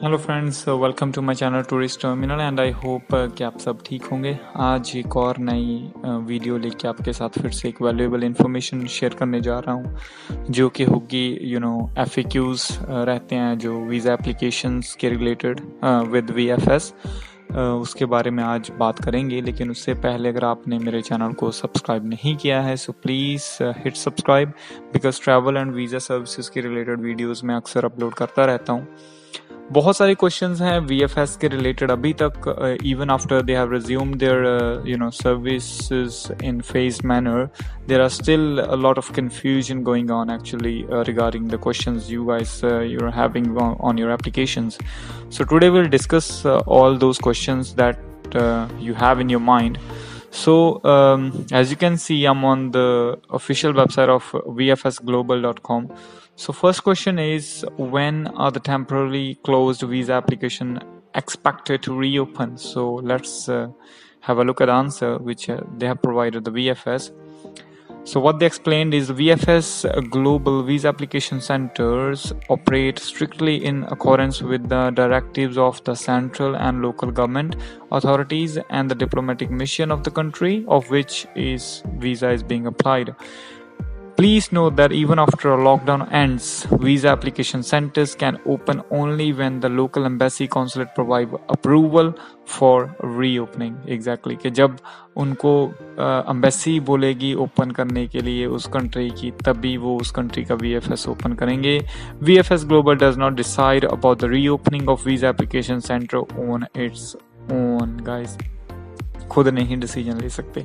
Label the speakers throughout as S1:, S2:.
S1: Hello friends, welcome to my channel tourist terminal and I hope कि आप सब ठीक होंगे। आज एक और नई वीडियो लेके आपके साथ फिर से एक वैल्यूएबल इन्फॉर्मेशन शेयर करने जा रहा हूँ, जो कि होगी FAQs रहते हैं जो वीज़ा एप्लीकेशंस के रिलेटेड विद VFS, उसके बारे में आज बात करेंगे। लेकिन उससे पहले अगर आपने मेरे चैनल को सब्सक्राइब नहीं किया है so please hit subscribe, because travel and visa services के रिलेटेड वीडियोज़ मैं अक्सर अपलोड करता रहता हूँ। बहुत सारे क्वेश्चंस हैं VFS के रिलेटेड अभी तक, even after they have resumed their services in phased manner. There are still a lot of confusion going on actually regarding the questions you guys you're having on your applications. So today we'll discuss all those questions that you have in your mind. So as you can see, I'm on the official website of vfsglobal.com. So first question is, when are the temporarily closed visa application expected to reopen? So let's have a look at the answer which they have provided the VFS. So what they explained is VFS Global Visa Application Centers operate strictly in accordance with the directives of the central and local government authorities and the diplomatic mission of the country of which visa is being applied. Please note that even after a lockdown ends, visa application centers can open only when the local embassy consulate provide approval for reopening. Exactly कि जब उनको embassy बोलेगी open करने के लिए उस country की, तभी वो उस कंट्री का VFS ओपन करेंगे. VFS Global does not decide about the reopening of visa application center on its own, guys. खुद नहीं डिसीजन ले सकते.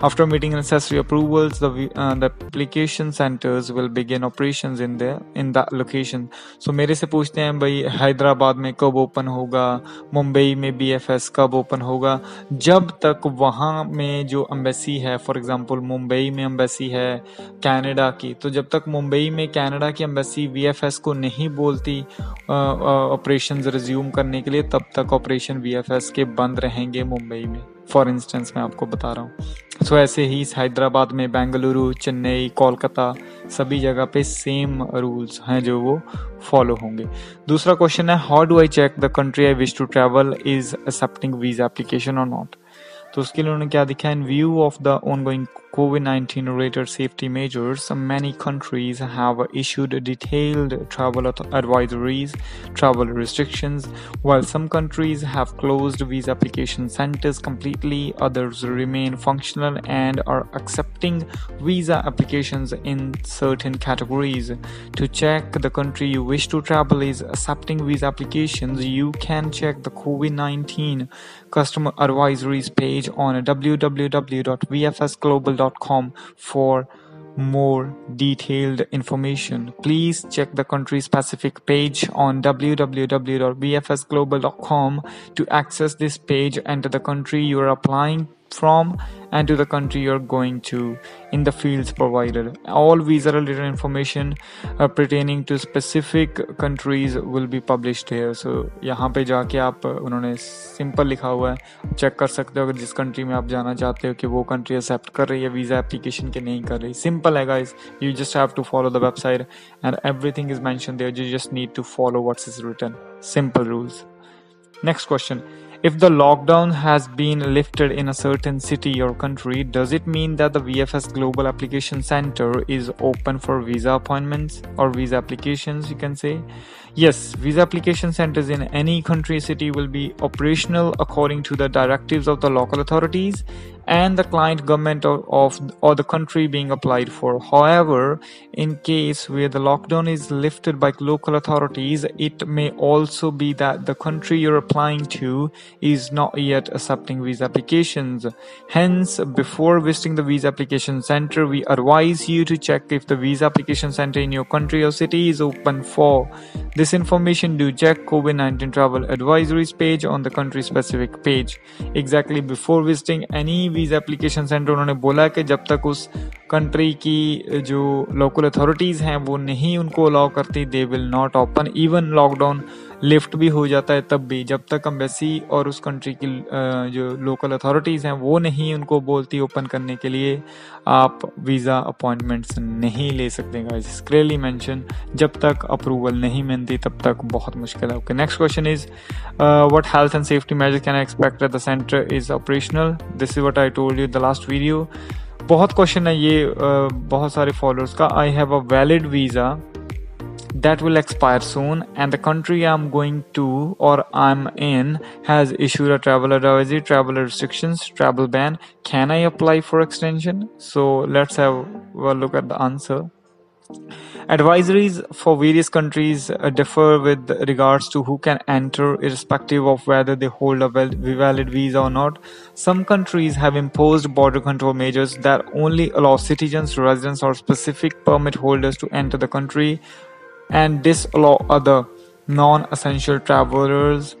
S1: After meeting necessary approvals the application centres will begin operations in the location. So मेरे से पूछते हैं भाई हैदराबाद में कब ओपन होगा, मुंबई में VFS कब ओपन होगा. जब तक वहाँ में जो एम्बेसी है, फॉर एग्जांपल मुंबई में एम्बेसी है कनाडा की, तो जब तक मुंबई में कनाडा की एम्बेसी VFS को नहीं बोलती ऑपरेशंस रिज्यूम करने के लिए, तब तक ऑपरेशन VFS के बंद रहेंगे मुंबई में. फॉर इंस्टेंस मैं आपको बता रहा हूँ. सो ऐसे ही हैदराबाद में, बेंगलुरु, चेन्नई, कोलकाता, सभी जगह पे सेम रूल्स हैं जो वो फॉलो होंगे. दूसरा क्वेश्चन है, how do I check the country I wish to travel is accepting visa application और नॉट. तो उसके लिए उन्होंने क्या दिखा, in view of the ongoing COVID-19 related safety measures, many countries have issued detailed travel advisories, travel restrictions. While some countries have closed visa application centers completely, others remain functional and are accepting visa applications in certain categories. To check the country you wish to travel is accepting visa applications, you can check the COVID-19 customer advisories page on www.vfsglobal.com for more detailed information. Please check the country specific page on www.vfsglobal.com to access this page. Enter the country you are applying from and to the country you're going to in the fields provided. All visa related information pertaining to specific countries will be published here. So यहाँ पे जाके आप, उन्होंने simple लिखा हुआ है, check कर सकते हो अगर जिस कंट्री में आप जाना चाहते हो कि वो कंट्री एक्सेप्ट कर रही है वीज़ा एप्लीकेशन के नहीं कर रही. सिंपल है guys, you just have to follow the website and everything is mentioned there. You just need to follow what is written. Simple rules. Next question. If the lockdown has been lifted in a certain city or country, does it mean that the VFS Global Application Center is open for visa appointments or visa applications, you can say? Yes, visa application centers in any country city will be operational according to the directives of the local authorities and the client government or the country being applied for. However, in case where the lockdown is lifted by local authorities, it may also be that the country you're applying to is not yet accepting visa applications. Hence, before visiting the visa application center, we advise you to check if the visa application center in your country or city is open for this information. Do check COVID-19 travel advisories page on the country specific page. Exactly before visiting any visa application center, उन्होंने बोला कि जब तक उस country की जो local authorities हैं वो नहीं उनको अलाउ करती, they will not open. Even lockdown lift भी हो जाता है तब भी, जब तक एम्बेसी और उस कंट्री की जो लोकल अथॉरिटीज़ हैं वो नहीं उनको बोलती ओपन करने के लिए, आप वीज़ा अपॉइंटमेंट्स नहीं ले सकते गाइस। क्लियरली मेंशन, जब तक अप्रूवल नहीं मिलती तब तक बहुत मुश्किल है। Okay, next question is what health and safety measures can I expect that the centre is operational. This is what I told you the last video. बहुत क्वेश्चन है ये बहुत सारे फॉलोअर्स का। I have a valid visa that will expire soon and the country I'm going to or I'm in has issued a travel advisory, travel restrictions, travel ban. Can I apply for extension? So let's have a look at the answer. Advisories for various countries differ with regards to who can enter, irrespective of whether they hold a valid visa or not. Some countries have imposed border control measures that only allow citizens, residents, or specific permit holders to enter the country and disallow other non-essential travelers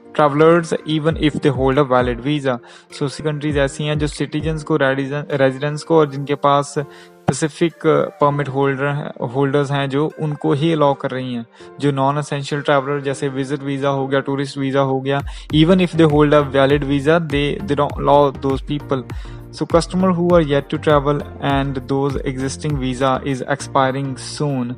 S1: even if they hold a valid visa. So countries ऐसी हैं जो citizens को, residents को और जिनके पास specific permit holders हैं जो उनको ही अलाउ कर रही हैं। जो नॉन असेंशियल ट्रैवलर जैसे विजिट वीज़ा हो गया, टूरिस्ट वीज़ा हो गया, even if they hold a valid visa they don't allow those people. So customer who are yet to travel and those existing visa is expiring soon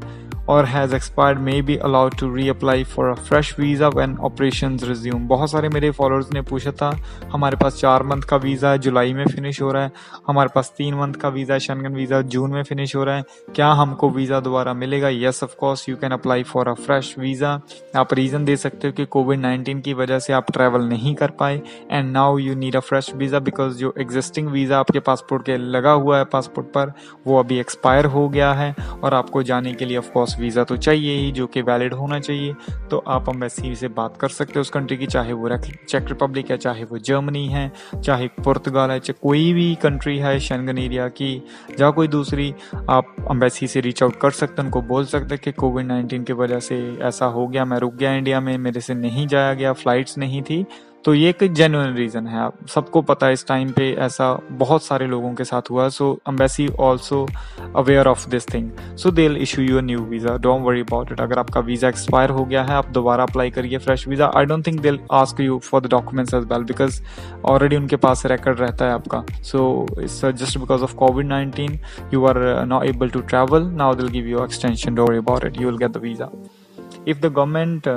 S1: or has expired may be allowed to reapply for a fresh visa when operations resume. बहुत सारे मेरे followers ने पूछा था, हमारे पास 4 month का visa जुलाई में finish हो रहा है, हमारे पास 3 मंथ का वीज़ा शेंगन वीज़ा जून में फिनिश हो रहा है, क्या हमको वीज़ा दोबारा मिलेगा? Yes of course you can apply for a fresh visa. आप रीज़न दे सकते हो कि कोविड-19 की वजह से आप ट्रैवल नहीं कर पाए and now you need a fresh visa because जो एग्जिस्टिंग वीज़ा आपके पासपोर्ट के लगा हुआ है पासपोर्ट पर वो अभी एक्सपायर हो गया है और आपको जाने के लिए ऑफकोर्स वीज़ा तो चाहिए ही जो कि वैलिड होना चाहिए. तो आप एम्बेसी से बात कर सकते हो उस कंट्री की, चाहे वो चेक रिपब्लिक है, चाहे वो जर्मनी है, चाहे पुर्तगाल है, चाहे कोई भी कंट्री है शेंगन एरिया की या कोई दूसरी. आप एम्बेसी से रीच आउट कर सकते हैं, उनको बोल सकते हैं कि कोविड-19 की वजह से ऐसा हो गया, मैं रुक गया इंडिया में, मेरे से नहीं जाया गया, फ्लाइट्स नहीं थी. तो ये एक जेन्युइन रीज़न है, आप सबको पता है इस टाइम पे ऐसा बहुत सारे लोगों के साथ हुआ. So embassy also aware of this thing, so they will issue you a new visa, don't worry about it. अगर आपका वीज़ा एक्सपायर हो गया है आप दोबारा अप्लाई करिए fresh visa. I don't think they will ask you for the documents as well because already उनके पास रिकॉर्ड रहता है आपका. So it's just because of कोविड-19 you are not able to travel, now they'll give you extension, don't worry about it, you will get the visa. If the government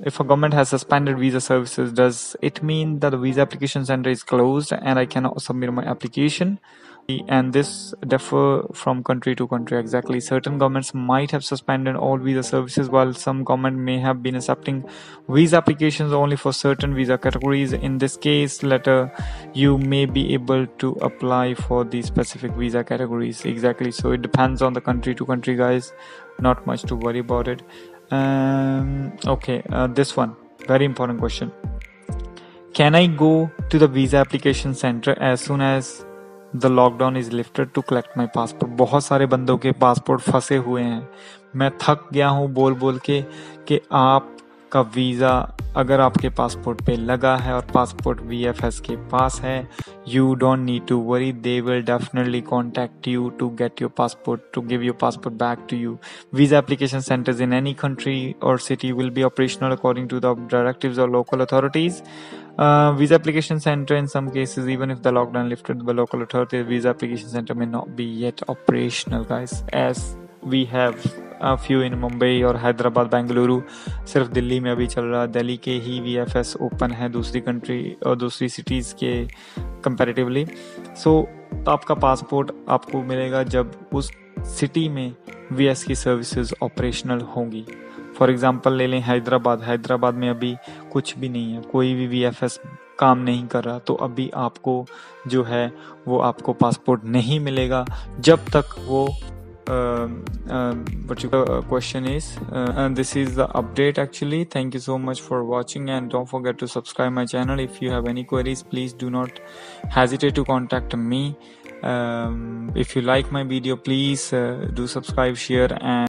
S1: if a government has suspended visa services, does it mean that the visa application center is closed and I cannot submit my application? And this differ from country to country. Exactly, certain governments might have suspended all visa services while some government may have been accepting visa applications only for certain visa categories. In this case later you may be able to apply for these specific visa categories. Exactly, so it depends on the country to country guys, not much to worry about it. Okay, this one very important question. Can I go to the visa application center as soon as the lockdown is lifted to collect my passport? बहुत सारे बंदों के passport फंसे हुए हैं. मैं थक गया हूँ बोल बोल के कि आपका वीज़ा अगर आपके पासपोर्ट पे लगा है और पासपोर्ट VFS के पास है, you don't need to worry, they will definitely contact you to get your passport, to give your passport back to you. Visa application centers in any country or city will be operational according to the directives of local authorities. Visa application center in some cases, even if the lockdown lifted by local authorities, visa application center may not be yet operational guys, as we have a few in Mumbai और हैदराबाद, बेंगलुरु. सिर्फ दिल्ली में अभी चल रहा, दिल्ली के ही VFS open है दूसरी country और दूसरी सिटीज़ के कंपैरेटिवली. सो आपका पासपोर्ट आपको मिलेगा जब उस सिटी में VS की सर्विसेज ऑपरेशनल होंगी. फॉर एग्जांपल ले लें हैदराबाद में अभी कुछ भी नहीं है, कोई भी VFS काम नहीं कर रहा, तो अभी आपको जो है वो आपको पासपोर्ट नहीं मिलेगा जब तक वो what your question is. And this is the update actually. Thank you so much for watching and don't forget to subscribe my channel. If you have any queries, please do not hesitate to contact me. If you like my video, please do subscribe, share and